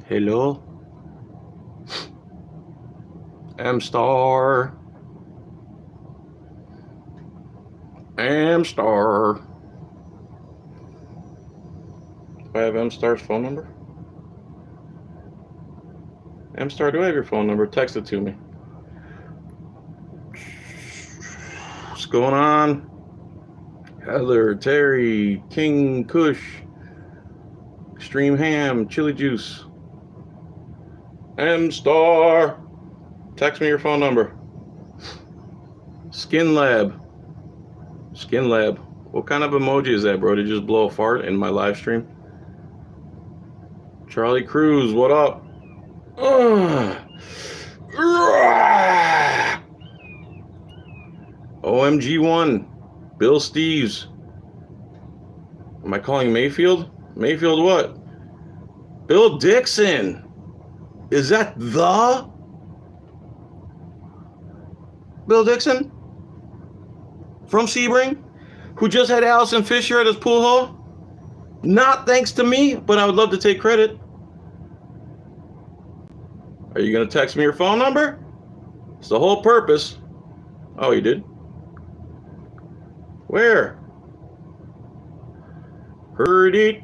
Hello? M-Star. M-Star. Do I have M-Star's phone number? M-Star, do I have your phone number? Text it to me. What's going on? Heather, Terry, King Kush, Extreme Ham, Chili Juice. M-Star. Text me your phone number. Skin Lab. Skin Lab. What kind of emoji is that, bro? Did you just blow a fart in my live stream? Charlie Cruz, what up? OMG1. Bill Steves. Am I calling Mayfield? Mayfield what? Bill Dixon. Is that the Bill Dixon from Sebring, who just had Allison Fisher at his pool hall? Not thanks to me, but I would love to take credit. Are you going to text me your phone number? It's the whole purpose. Oh, you did? Where? Heard it.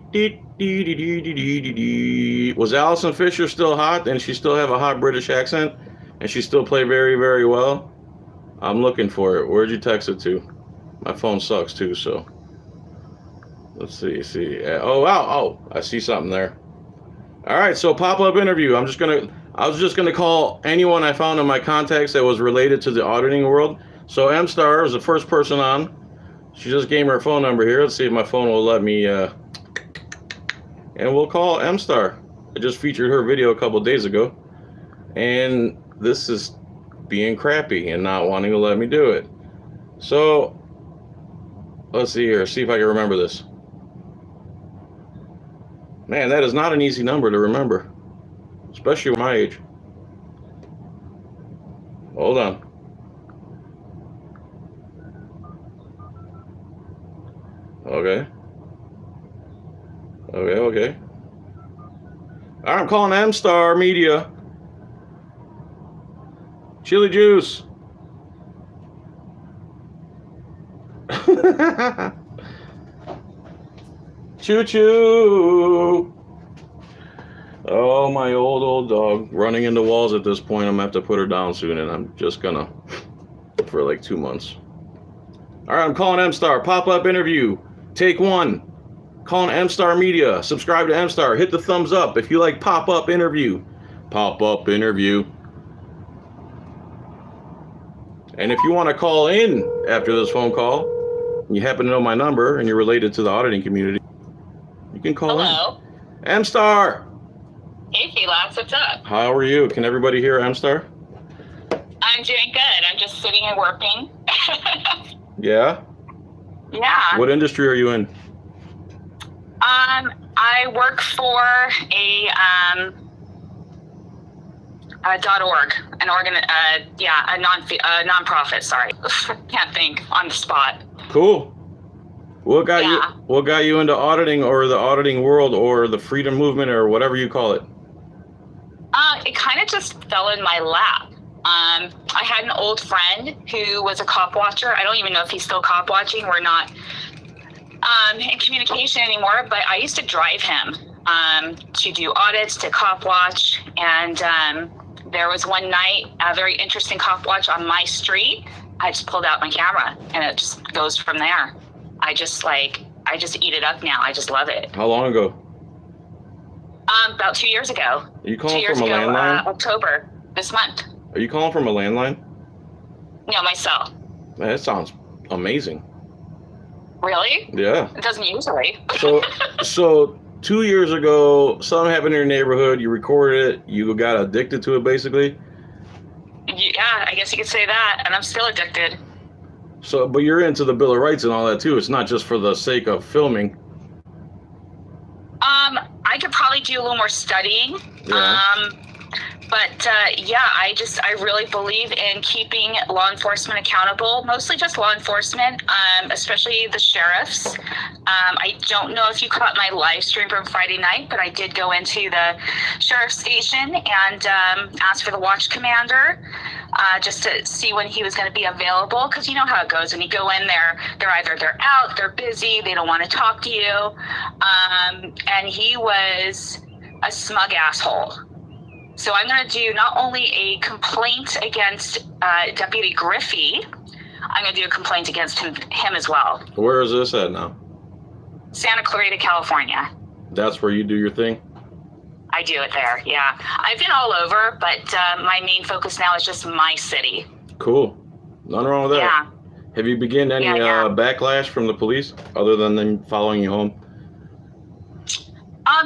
Was Allison Fisher still hot and she still have a hot British accent and she still play very, very well? I'm looking for it. Where'd you text it to? My phone sucks too, so let's see. Oh wow, oh, I see something there. All right, so pop-up interview. I was just gonna call anyone I found in my contacts that was related to the auditing world. So M-Star was the first person on. She just gave me her phone number here. Let's see if my phone will let me and we'll call M-Star. I just featured her video a couple days ago. And this is being crappy and not wanting to let me do it. So, let's see here. See if I can remember this. Man, that is not an easy number to remember. Especially at my age. Hold on. Okay. All right, I'm calling M-Star Media. Chili Juice. Choo choo. Oh, my old dog running into walls at this point. I'm gonna have to put her down soon, and I'm just gonna for like 2 months. All right, I'm calling M-Star. Pop-up interview. Take one. Calling M-Star Media. Subscribe to M-Star. Hit the thumbs up if you like pop-up interview. Pop-up interview. And if you want to call in after this phone call, and you happen to know my number and you're related to the auditing community, you can call Hello. in. M-Star. Hey, Felix. What's up? How are you? Can everybody hear M-Star? I'm doing good. I'm just sitting and working. Yeah? Yeah. What industry are you in? I work for a .org, a nonprofit. Sorry, can't think on the spot. Cool. What got you into auditing or the auditing world or the freedom movement or whatever you call it? It kind of just fell in my lap. I had an old friend who was a cop watcher. I don't even know if he's still cop watching. We're not in communication anymore, but I used to drive him to do audits, to cop watch, and there was one night a very interesting cop watch on my street. I just pulled out my camera, and it just goes from there. I just eat it up now. I just love it. How long ago? About 2 years ago. Are you calling from a landline? October, this month. Are you calling from a landline? No, my cell. Man, that sounds amazing. Really? Yeah. It doesn't usually. So 2 years ago, something happened in your neighborhood. You recorded it. You got addicted to it, basically. Yeah, I guess you could say that. And I'm still addicted. So, but you're into the Bill of Rights and all that too. It's not just for the sake of filming. I could probably do a little more studying. Yeah. But I really believe in keeping law enforcement accountable, mostly just law enforcement, especially the sheriffs. I don't know if you caught my live stream from Friday night, but I did go into the sheriff's station and ask for the watch commander just to see when he was going to be available, because you know how it goes. When you go in there, they're out, they're busy, they don't want to talk to you. And he was a smug asshole. So I'm going to do not only a complaint against Deputy Griffey, I'm going to do a complaint against him as well. Where is this at now? Santa Clarita, California. That's where you do your thing? I do it there, yeah. I've been all over, but my main focus now is just my city. Cool. Nothing wrong with that. Yeah. Have you begun any backlash from the police other than them following you home?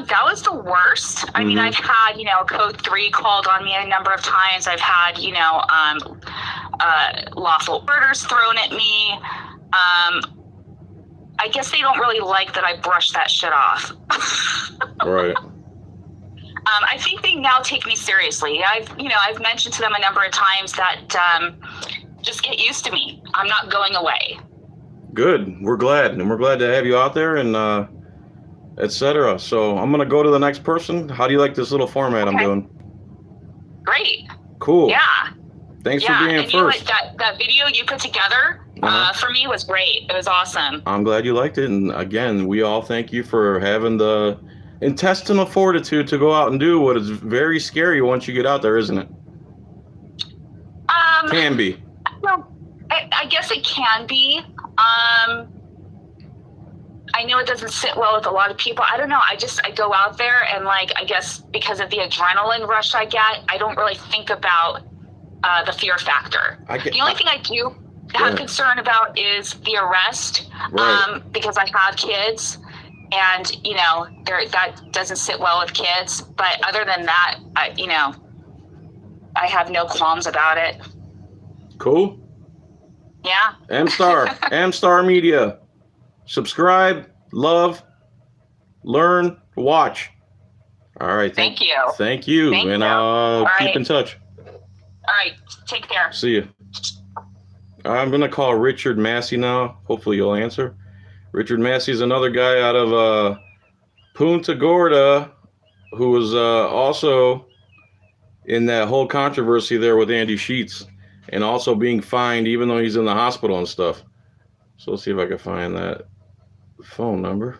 That was the worst. I mean, I've had, Code 3 called on me a number of times. I've had, lawful orders thrown at me. I guess they don't really like that I brush that shit off. Right. I think they now take me seriously. I've mentioned to them a number of times that just get used to me. I'm not going away. Good. We're glad. And we're glad to have you out there and etc. So I'm going to go to the next person. How do you like this little format I'm doing? Great. Cool. Yeah. Thanks for being and first. That video you put together for me was great. It was awesome. I'm glad you liked it. And again, we all thank you for having the intestinal fortitude to go out and do what is very scary once you get out there, isn't it? Can be. Well, I guess it can be. I know it doesn't sit well with a lot of people. I don't know. I go out there and I guess because of the adrenaline rush I get, I don't really think about the fear factor. The only thing I do have concern about is the arrest, because I have kids and, that doesn't sit well with kids. But other than that, I have no qualms about it. Cool. Yeah. M-Star Media. Subscribe, love, learn, watch. All right. Thank you. Thank you. Keep in touch. All right. Take care. See you. I'm going to call Richard Massey now. Hopefully you'll answer. Richard Massey is another guy out of Punta Gorda who was also in that whole controversy there with Andy Sheets and also being fined even though he's in the hospital and stuff. So let's see if I can find that phone number.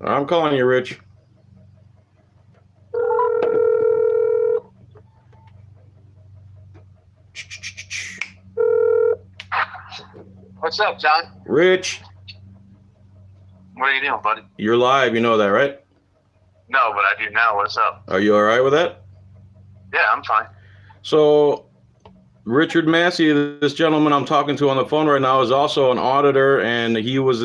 I'm calling you, Rich. What's up, John? Rich. What are you doing, buddy? You're live, you know that, right? No, but I do now. What's up? Are you all right with that? Yeah, I'm fine. So Richard Massey, this gentleman I'm talking to on the phone right now, is also an auditor, and he was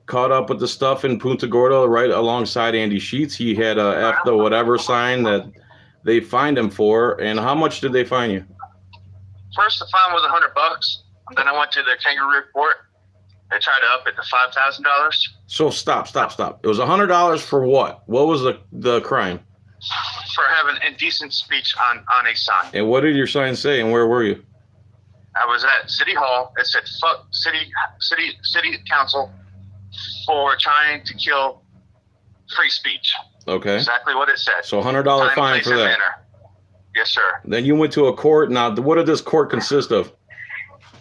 caught up with the stuff in Punta Gorda right alongside Andy Sheets. He had a F the whatever sign that they fined him for. And how much did they fine you? First, the fine was $100. Then I went to the kangaroo court. They tried to up it to $5,000. So stop. It was $100 for what? What was the crime? For having indecent speech on a sign. And what did your sign say, and where were you? I was at City Hall. It said, fuck city council for trying to kill free speech. Okay. Exactly what it said. So $100 fine for that. Manner. Yes, sir. Then you went to a court. Now, what did this court consist of?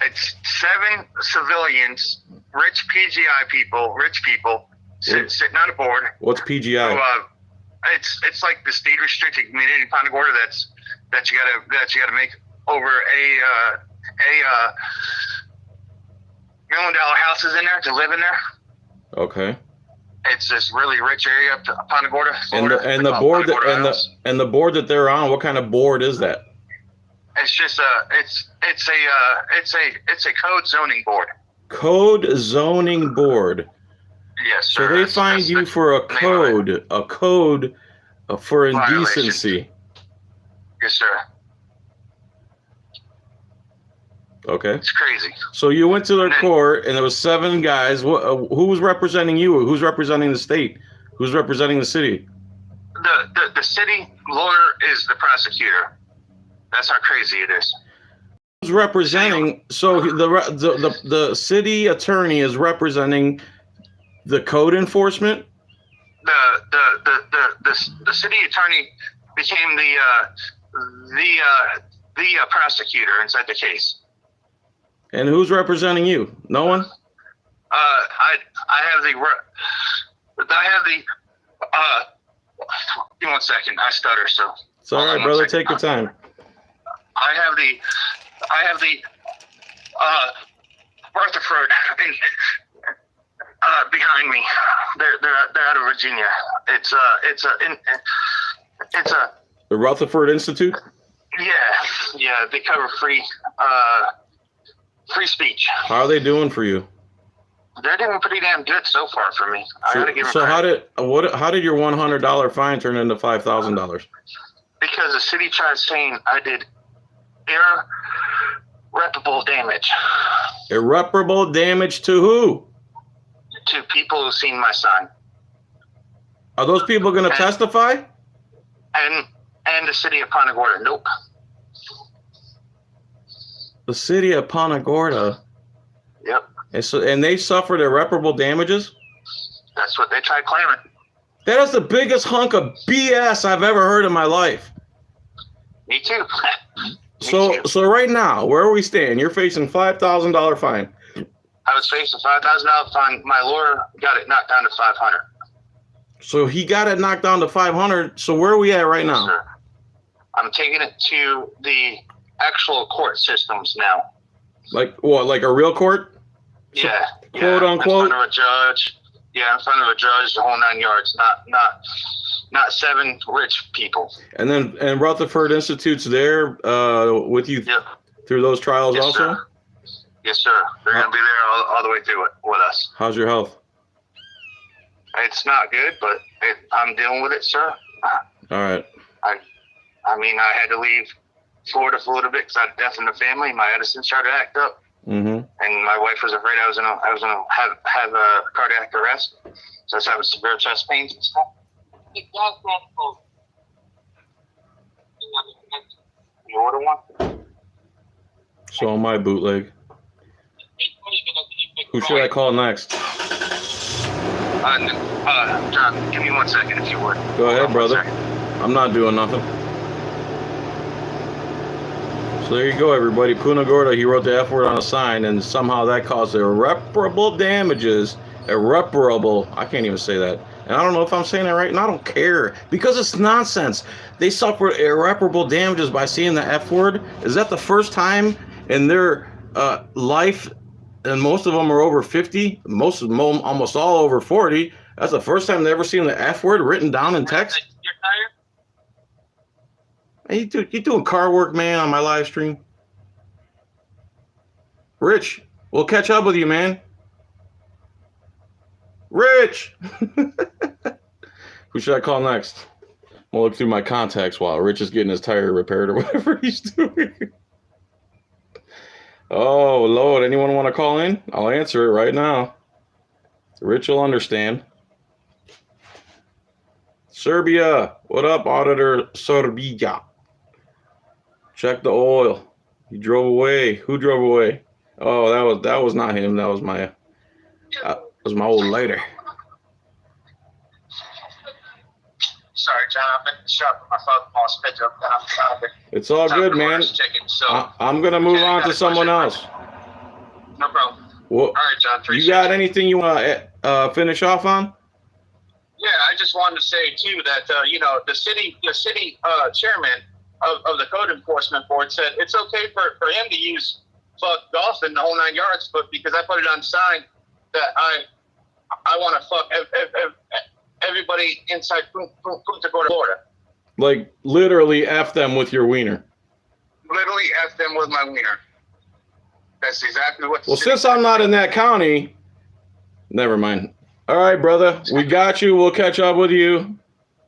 It's 7 civilians, rich people, sitting on a board. What's PGI? So, it's like this deed restricted community in Punta Gorda that you gotta make over a $1 million houses in there to live in there. Okay. It's this really rich area of Punta Gorda, Florida. And the board that they're on, what kind of board is that? It's just it's a code zoning board. Code zoning board. Yes, sir. So they fined you for a code for indecency. Yes, sir. Okay. It's crazy. So you went to their then- court, and there was 7 guys. Who was representing you? Who's representing the state? Who's representing the city? The city lawyer is the prosecutor. That's how crazy it is. Who's representing? So the city attorney is representing the code enforcement. The city attorney became the prosecutor inside the case. And who's representing you? No one. I have the give me 1 second. I stutter, so It's all right, brother. Take your time. I have the Rutherford behind me. They're out of Virginia. It's a The Rutherford Institute. yeah. They cover free speech. How are they doing for you? They're doing pretty damn good so far for me. I gotta give them So credit. how did your $100 fine turn into $5,000? Because the city tried saying I did irreparable damage Irreparable damage to who? to people who've seen my sign. Are those people going to Okay. testify? And the city of Punta Gorda. Nope. The city of Punta Gorda. Yep. And they suffered irreparable damages? That's what they tried claiming. That is the biggest hunk of BS I've ever heard in my life. Me too. So right now, where are we staying? You're facing $5,000 fine. I was facing $5,000 fine. My lawyer got it knocked down to $500. So he got it knocked down to $500. So where are we at right now? Sir. I'm taking it to the actual court systems now. Like what? Like a real court? Yeah. Quote unquote? In front of a judge. Yeah, in front of a judge, the whole 9 yards. Not 7 rich people. And Rutherford Institute's there with you Yep. through those trials Yes, also? sir. Yes, sir. They're going to be there all the way through it with us. How's your health? It's not good, but I'm dealing with it, sir. All right. I mean, I had to leave Florida for a little bit because I had a death in the family. My Edison started to act up, Mm-hmm. and my wife was afraid I was gonna have a cardiac arrest. So I was having severe chest pains and stuff. You order one? So on my bootleg. Who should I call next? John, give me 1 second if you would. Go ahead, Hold on 1 brother. second. I'm not doing nothing. So there you go, everybody. Punta Gorda, he wrote the F word on a sign, and somehow that caused irreparable damages. Irreparable. I can't even say that. And I don't know if I'm saying that right, and I don't care, because it's nonsense. They suffered irreparable damages by seeing the F word. Is that the first time in their life? And most of them are over 50. Almost all over 40. That's the first time they ever seen the F word written down in text. You're tired? Hey, you doing car work, man, on my live stream? Rich, we'll catch up with you, man. Rich! Who should I call next? I'm gonna look through my contacts while Rich is getting his tire repaired or whatever he's doing. Oh, Lord, anyone want to call in? I'll answer it right now. Rich will understand. Serbia, what up, Auditor Serbia? Check the oil. He drove away. Who drove away? Oh, that was not him. That was my old lady. Sorry, John. I'm in the shop with my father-in-law's pickup. It's all good, man. Chicken, so I'm gonna move on to someone else. no problem. Well, All right, John. you got anything you want to finish off on? Yeah, I just wanted to say too that the city chairman of the code enforcement board said it's okay for him to use fuck golf in the whole 9 yards, but because I put it on sign that I want to fuck everybody inside Punta Gorda, Florida. Like literally F them with your wiener. Literally F them with my wiener. That's exactly what. Well, since I'm not in that county, never mind. All right, brother, we got you. We'll catch up with you.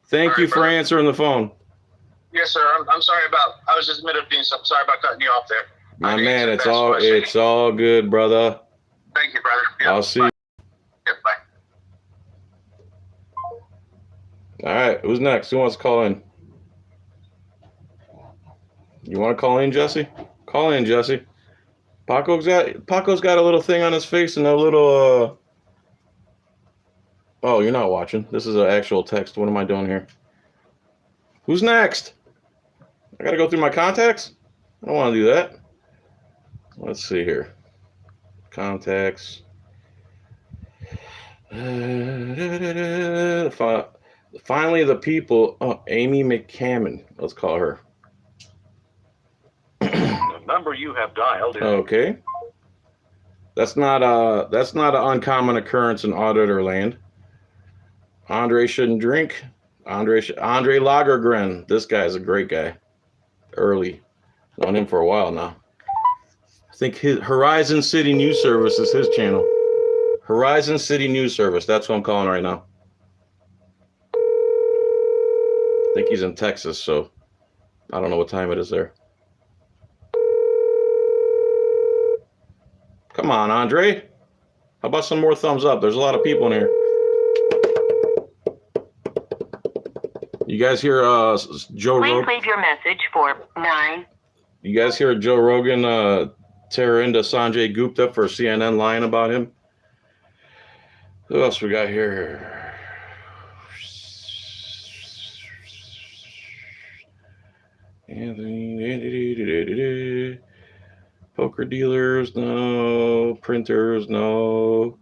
Thank All you right, for brother. answering the phone. Yes, sir. I'm sorry about. I was just in the middle of doing something. Sorry about cutting you off there. My I've man, answered that question. it's all good, brother. Thank you, brother. Yep, I'll see you. bye. Yep, bye. All right, who's next? Who wants to call in? You want to call in, Jesse? Call in, Jesse. Paco's got a little thing on his face and a little Oh, you're not watching. This is an actual text. What am I doing here? Who's next? I gotta go through my contacts? I don't want to do that. Let's see here. Contacts. Finally, the people. Oh, Amy McCammon. Let's call her. The number you have dialed is Okay. That's not an uncommon occurrence in auditor land. Andre shouldn't drink. Andre Lagergren. This guy's a great guy. Early. Known him for a while now. I think his Horizon City News Service is his channel. Horizon City News Service. That's what I'm calling right now. I think he's in Texas, so I don't know what time it is there. Come on, Andre. How about some more thumbs up? There's a lot of people in here. You guys hear Joe Rogan? Please leave your message for 9. You guys hear Joe Rogan tear into Sanjay Gupta for CNN lying about him? Who else we got here? Anthony. Poker dealers, no. Printers, no.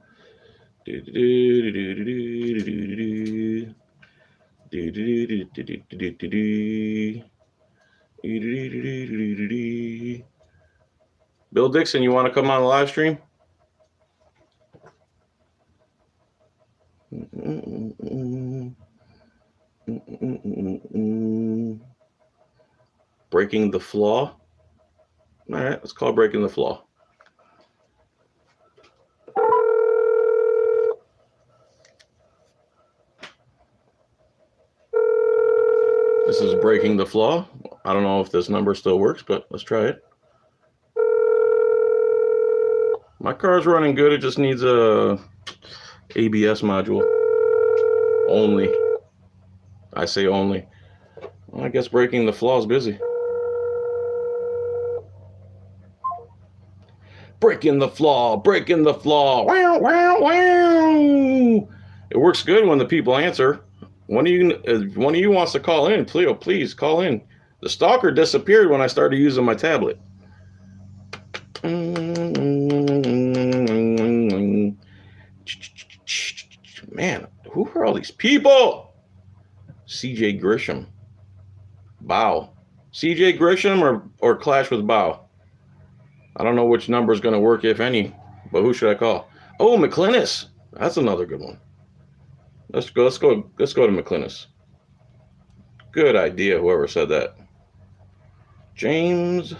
Bill Dixon, you want to come on the live stream? Breaking the flaw. All right, let's call breaking the flaw. This is breaking the flaw. I don't know if this number still works, but let's try it. My car's running good. It just needs a ABS module. Only. I say only. Well, I guess breaking the flaw is busy. Breaking the flaw, breaking the flaw. Wow, wow, wow. It works good when the people answer. One of you wants to call in, please call in. The stalker disappeared when I started using my tablet. Man, who are all these people? CJ Grisham. Bow. CJ Grisham or Clash with Bow? I don't know which number is going to work, if any, but who should I call? Oh, McClinnis. That's another good one. Let's go to McClinnis. Good idea, whoever said that. James.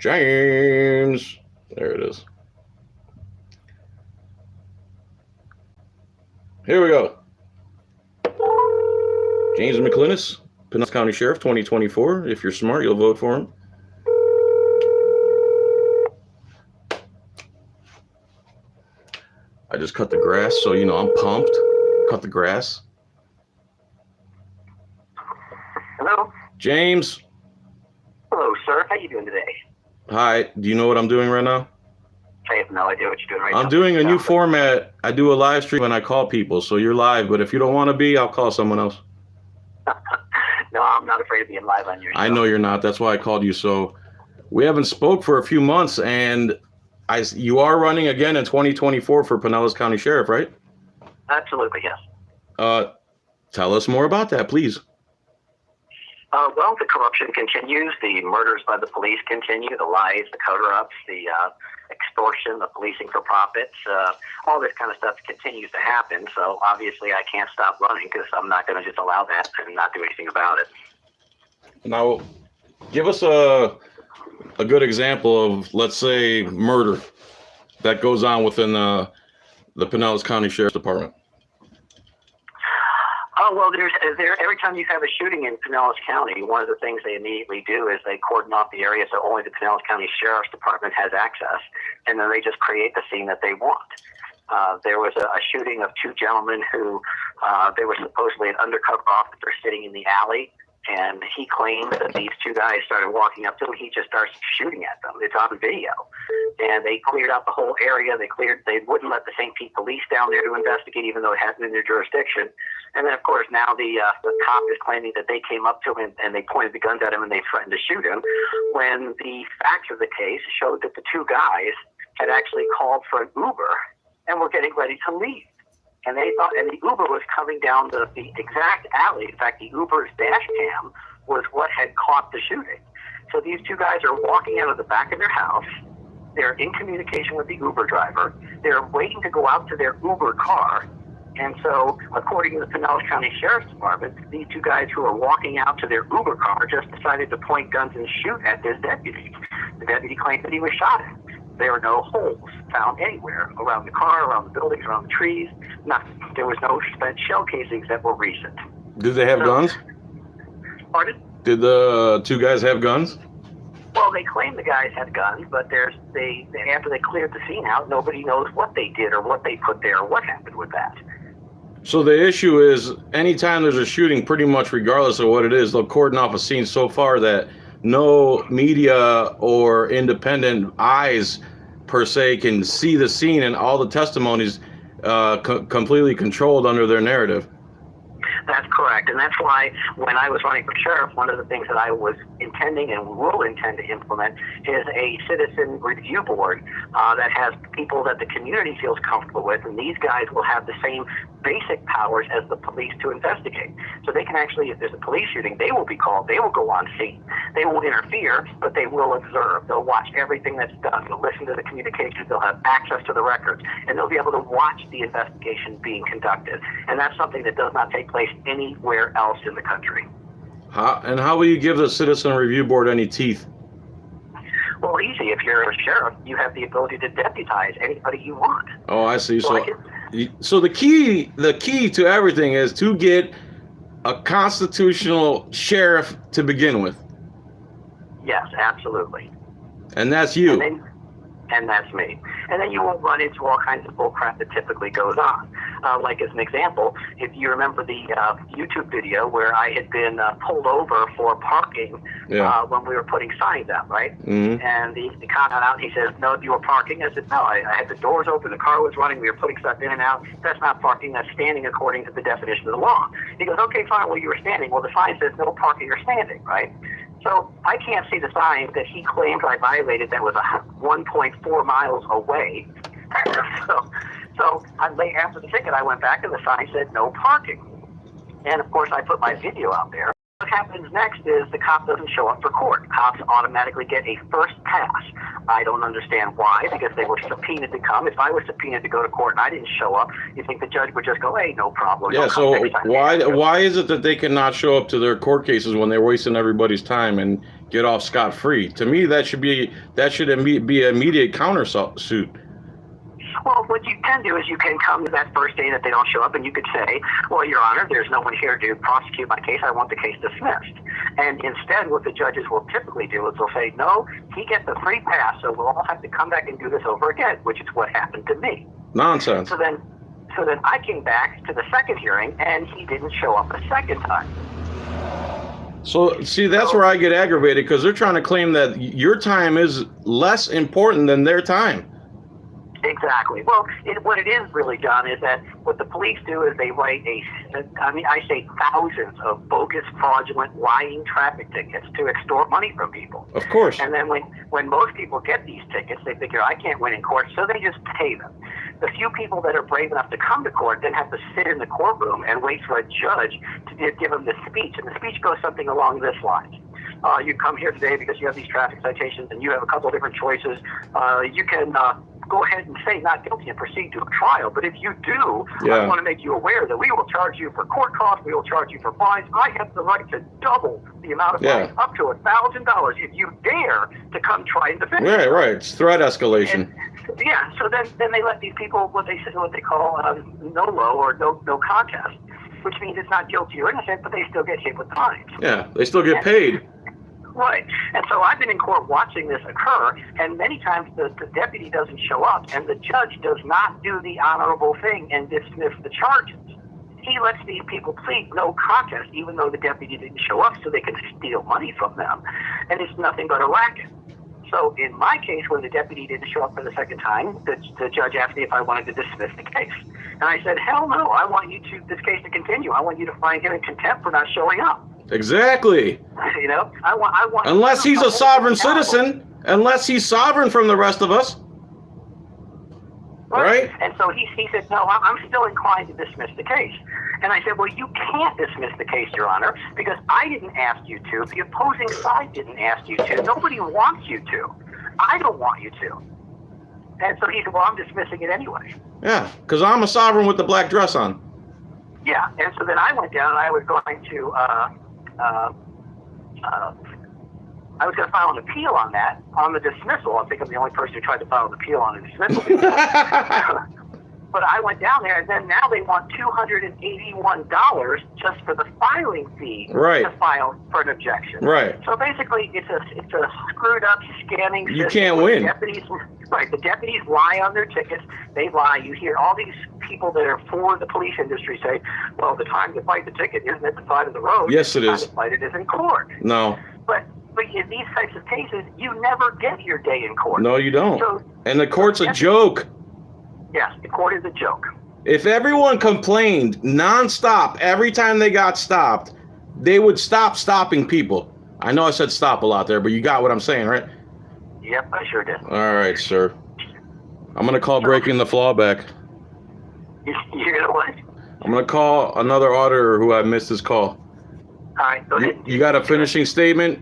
There it is. Here we go. James McClinnis, Pinellas County Sheriff 2024. If you're smart, you'll vote for him. I just cut the grass, so you know I'm pumped. Cut the grass. Hello. James. Hello, sir. How you doing today? Hi. Do you know what I'm doing right now? I have no idea what you're doing right now. I'm doing a new format. I do a live stream and I call people, so you're live. But if you don't want to be, I'll call someone else. No, I'm not afraid of being live on your show. I know you're not. That's why I called you. So we haven't spoke for a few months, and you are running again in 2024 for Pinellas County Sheriff, right? Absolutely, yes. Tell us more about that, please. Well, the corruption continues. The murders by the police continue. The lies, the cover-ups, the extortion, the policing for profits. All this kind of stuff continues to happen. So obviously I can't stop running because I'm not going to just allow that and not do anything about it. Now, give us a good example of, let's say, murder that goes on within the Pinellas County Sheriff's Department. Oh, well, every time you have a shooting in Pinellas County, one of the things they immediately do is they cordon off the area so only the Pinellas County Sheriff's Department has access, and then they just create the scene that they want. There was a shooting of two gentlemen who they were supposedly an undercover officer sitting in the alley, and he claims that these two guys started walking up to him. He just starts shooting at them. It's on video. And they cleared out the whole area. They wouldn't let the St. Pete police down there to investigate, even though it hadn't in their jurisdiction. And then, of course, now the cop is claiming that they came up to him and they pointed the guns at him and they threatened to shoot him, when the facts of the case showed that the two guys had actually called for an Uber and were getting ready to leave. And they thought, and the Uber was coming down the exact alley. In fact, the Uber's dash cam was what had caught the shooting. So these two guys are walking out of the back of their house. They're in communication with the Uber driver. They're waiting to go out to their Uber car. And so, according to the Pinellas County Sheriff's Department, these two guys who are walking out to their Uber car just decided to point guns and shoot at this deputy. The deputy claimed that he was shot at. There were no holes found anywhere around the car, around the buildings, around the trees. Nothing. There was no spent shell casings that were recent. Did they have guns? Pardon? Did the two guys have guns? Well, they claim the guys had guns, but after they cleared the scene out, nobody knows what they did or what they put there or what happened with that. So the issue is, anytime there's a shooting, pretty much regardless of what it is, they'll cordon off a scene so far that no media or independent eyes per se can see the scene, and all the testimonies completely controlled under their narrative. That's correct. And that's why when I was running for sheriff, one of the things that I was intending and will intend to implement is a citizen review board that has people that the community feels comfortable with. And these guys will have the same basic powers as the police to investigate. So they can actually, if there's a police shooting, they will be called. They will go on scene. They won't interfere, but they will observe. They'll watch everything that's done. They'll listen to the communications. They'll have access to the records. And they'll be able to watch the investigation being conducted. And that's something that does not take place anywhere else in the country. How will you give the Citizen Review Board any teeth? Well, easy. If you're a sheriff, you have the ability to deputize anybody you want. Oh, I see. So the key to everything is to get a constitutional sheriff to begin with. Yes, absolutely. And that's you. And that's me. And then you won't run into all kinds of bullcrap that typically goes on. Like as an example, if you remember the YouTube video where I had been pulled over for parking when we were putting signs out, right? Mm-hmm. And the cop got out and he says, "No, you were parking." I said, "No, I had the doors open, the car was running, we were putting stuff in and out. That's not parking, that's standing according to the definition of the law." He goes, "Okay, fine, well, you were standing." Well, the sign says no parking or standing, right? So I can't see the sign that he claimed I violated that was 1.4 miles away. So after the ticket, I went back and the sign said no parking. And of course, I put my video out there. What happens next is the cop doesn't show up for court. Cops automatically get a first pass. I don't understand why, because they were subpoenaed to come. If I was subpoenaed to go to court and I didn't show up, you think the judge would just go, "Hey, no problem." Yeah, so why is it that they cannot show up to their court cases when they're wasting everybody's time and get off scot-free? To me, that should be an immediate countersuit. Well, what you can do is you can come to that first day that they don't show up and you could say, "Well, Your Honor, there's no one here to prosecute my case. I want the case dismissed." And instead, what the judges will typically do is they'll say, "No, he gets a free pass, so we'll all have to come back and do this over again," which is what happened to me. Nonsense. So then I came back to the second hearing and he didn't show up a second time. So, see, that's where I get aggravated, because they're trying to claim that your time is less important than their time. Exactly. Well, what it is really, John, is that what the police do is they write I say thousands of bogus, fraudulent, lying traffic tickets to extort money from people. Of course. And then when most people get these tickets, they figure, "I can't win in court," so they just pay them. The few people that are brave enough to come to court then have to sit in the courtroom and wait for a judge to give them the speech. And the speech goes something along this line. "You come here today because you have these traffic citations and you have a couple of different choices. You can go ahead and say not guilty and proceed to a trial. But if you do, I want to make you aware that we will charge you for court costs, we will charge you for fines. I have the right to double the amount of fines, up to $1,000, if you dare to come try and defend yourself." Right. It's threat escalation. So then they let these people what they call NOLO or no contest. which means it's not guilty or innocent, but they still get hit with fines. Yeah, they still get paid. Right. And so I've been in court watching this occur, and many times the deputy doesn't show up, and the judge does not do the honorable thing and dismiss the charges. He lets these people plead no contest, even though the deputy didn't show up, so they can steal money from them. And it's nothing but a racket. So in my case, when the deputy didn't show up for the second time, the judge asked me if I wanted to dismiss the case. And I said, hell no, I want this case to continue. I want you to find him in contempt for not showing up. Exactly. You know, I want. Unless he's a sovereign citizen, unless he's sovereign from the rest of us. Right? And so he said, no, I'm still inclined to dismiss the case. And I said, well, you can't dismiss the case, Your Honor, because I didn't ask you to. The opposing side didn't ask you to. Nobody wants you to. I don't want you to. And so he said, well, I'm dismissing it anyway. Yeah, because I'm a sovereign with the black dress on. Yeah, and so then I went down and I was going to file an appeal on that, on the dismissal. I think I'm the only person who tried to file an appeal on a dismissal. But I went down there, and then now they want $281 just for the filing fee to file for an objection. Right. So basically, it's a screwed up scamming system. You can't win. The deputies lie on their tickets. They lie. You hear all these people that are for the police industry say, well, the time to fight the ticket isn't at the side of the road. Yes, it is. The time to fight it is in court. No. But in these types of cases, you never get your day in court. No, you don't. So, and the court's a joke. Yes, the court is a joke. If everyone complained nonstop every time they got stopped, they would stop stopping people. I know I said stop a lot there, but you got what I'm saying, right? Yep, I sure did. All right, sir. I'm going to call Breaking the Flaw back. You're going to what? I'm going to call another auditor who I missed his call. All right, go ahead. You got a finishing statement?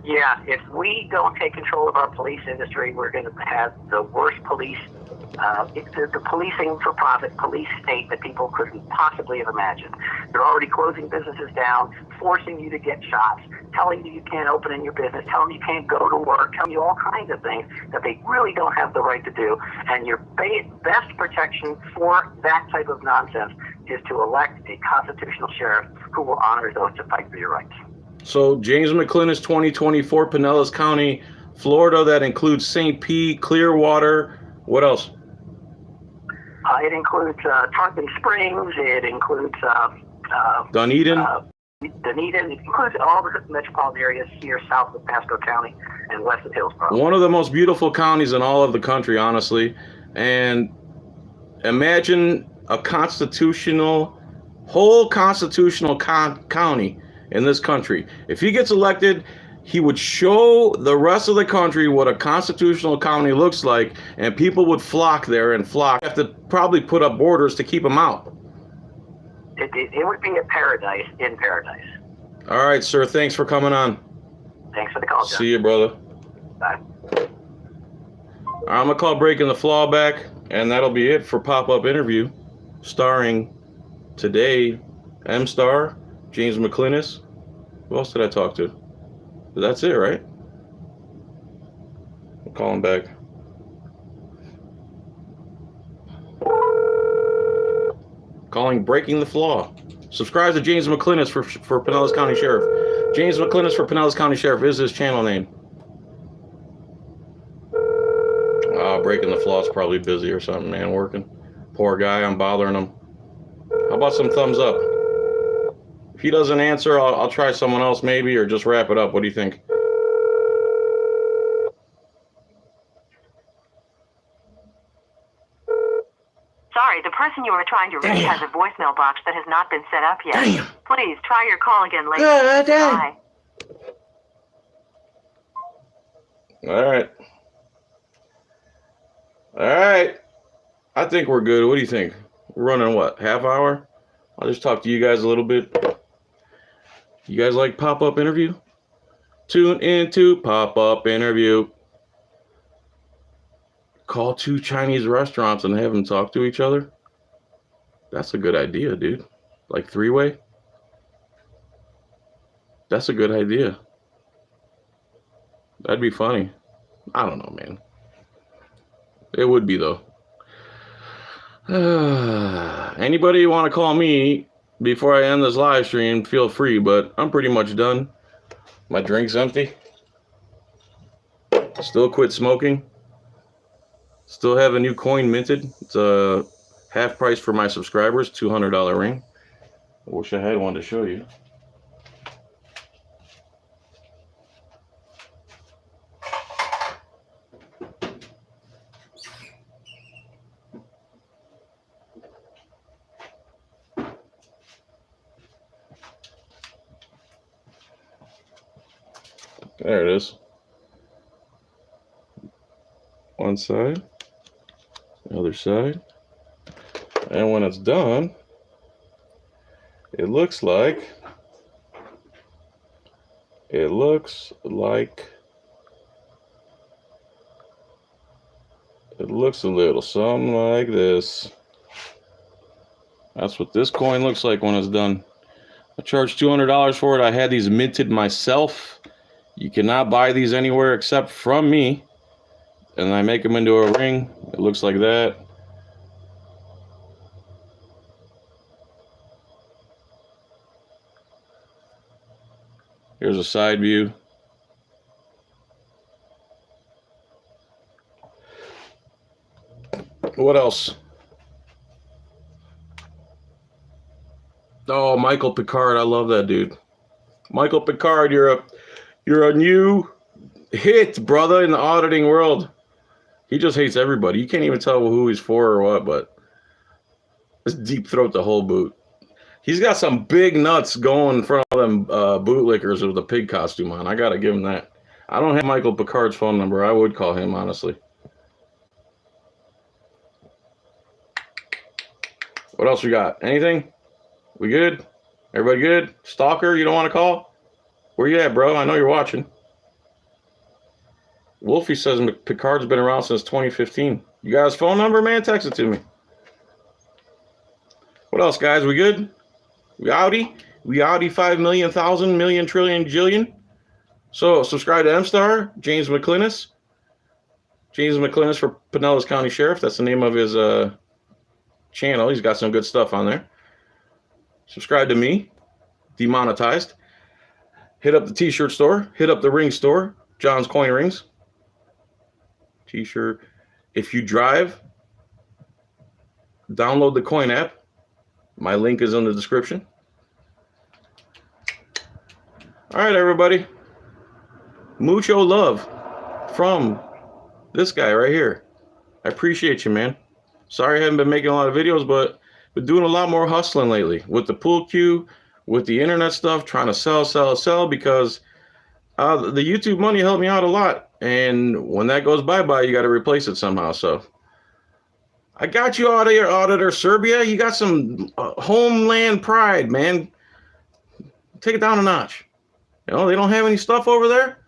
Yeah, if we don't take control of our police industry, we're going to have the worst police, the policing for profit police state that people couldn't possibly have imagined. They're already closing businesses down, forcing you to get shots, telling you can't open in your business, telling you can't go to work, telling you all kinds of things that they really don't have the right to do. And your best protection for that type of nonsense is to elect a constitutional sheriff who will honor those to fight for your rights. So James McClinnis, 2024, Pinellas County, Florida. That includes St. Pete, Clearwater. What else? It includes Tarpon Springs. It includes Dunedin. Dunedin. It includes all the metropolitan areas here south of Pasco County and west of Hillsborough. One of the most beautiful counties in all of the country, honestly. And imagine a whole constitutional county in this country. If he gets elected, he would show the rest of the country what a constitutional county looks like, and people would flock there and flock. Have to probably put up borders to keep them out. It would be a paradise in paradise. All right, sir. Thanks for coming on. Thanks for the call, John. See you, brother. Bye. I'm going to call Breaking the Flaw back, and that'll be it for Pop-Up Interview, starring today M-Star, James McClinnis. Who else did I talk to? That's it, right? I'll call him back. Calling Breaking the Flaw. Subscribe to James McClinnis for Pinellas County Sheriff. James McClinnis for Pinellas County Sheriff is his channel name. Breaking the Flaw is probably busy or something, man, working. Poor guy, I'm bothering him. How about some thumbs up? If he doesn't answer, I'll try someone else maybe, or just wrap it up. What do you think? Sorry, the person you were trying to reach has a voicemail box that has not been set up yet. Damn. Please try your call again later. Bye. All right. All right. I think we're good. What do you think? We're running what? Half hour? I'll just talk to you guys a little bit. You guys like Pop-Up Interview? Tune into Pop-Up Interview. Call 2 Chinese restaurants and have them talk to each other. That's a good idea, dude. Like 3-way? That's a good idea. That'd be funny. I don't know, man. It would be, though. Anybody want to call me before I end this live stream, feel free, but I'm pretty much done. My drink's empty. Still quit smoking. Still have a new coin minted. It's a half price for my subscribers, $200 ring. I wish I had one to show you. There it is. One side, the other side. And when it's done, it looks a little something like this. That's what this coin looks like when it's done. I charged $200 for it. I had these minted myself. You cannot buy these anywhere except from me. And I make them into a ring. It looks like that. Here's a side view. What else? Oh, Michael Picard. I love that dude. Michael Picard, you're a new hit, brother, in the auditing world. He just hates everybody. You can't even tell who he's for or what, but it's deep throat the whole boot. He's got some big nuts going in front of them bootlickers with the pig costume on. I got to give him that. I don't have Michael Picard's phone number. I would call him, honestly. What else we got? Anything? We good? Everybody good? Stalker, you don't want to call? Where you at, bro? I know you're watching. Wolfie says Picard's been around since 2015. You got his phone number, man? Text it to me. What else, guys? We good? We outie? We outie 5 million, thousand, million, trillion, jillion. So subscribe to M-Star, James McClinnis. James McClinnis for Pinellas County Sheriff. That's the name of his channel. He's got some good stuff on there. Subscribe to me, demonetized. Hit up the t-shirt store. Hit up the ring store, John's Coin Rings. T-shirt. If you drive, download the coin app. My link is in the description. All right, everybody. Mucho love from this guy right here. I appreciate you, man. Sorry I haven't been making a lot of videos, but been doing a lot more hustling lately with the pool cue, with the internet stuff, trying to sell because the YouTube money helped me out a lot. And when that goes bye-bye, you got to replace it somehow. So I got you out of your auditor, Serbia. You got some homeland pride, man. Take it down a notch. You know, they don't have any stuff over there.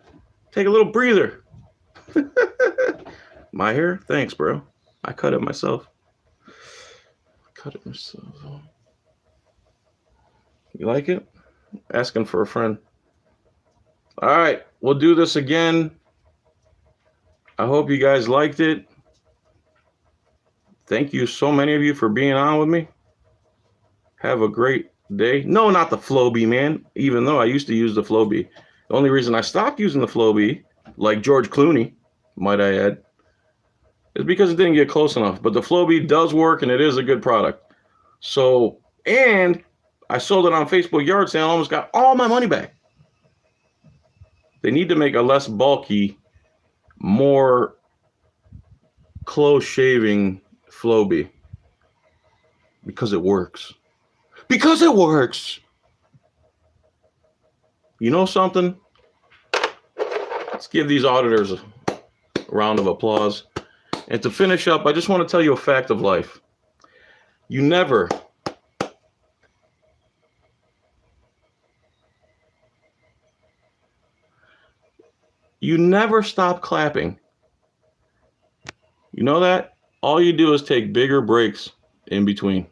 Take a little breather. My hair? Thanks, bro. I cut it myself. You like it? Asking for a friend. All right, we'll do this again. I hope you guys liked it. Thank you, so many of you, for being on with me. Have a great day. No, not the Flowbee, man. Even though I used to use the Flowbee. The only reason I stopped using the Flowbee, like George Clooney, might I add, is because it didn't get close enough. But the Flowbee does work, and it is a good product. So, and I sold it on Facebook yard sale and almost got all my money back. They need to make a less bulky, more close shaving Flowbee. Because it works. Because it works. You know something? Let's give these auditors a round of applause. And to finish up, I just want to tell you a fact of life. You never stop clapping. You know that? All you do is take bigger breaks in between.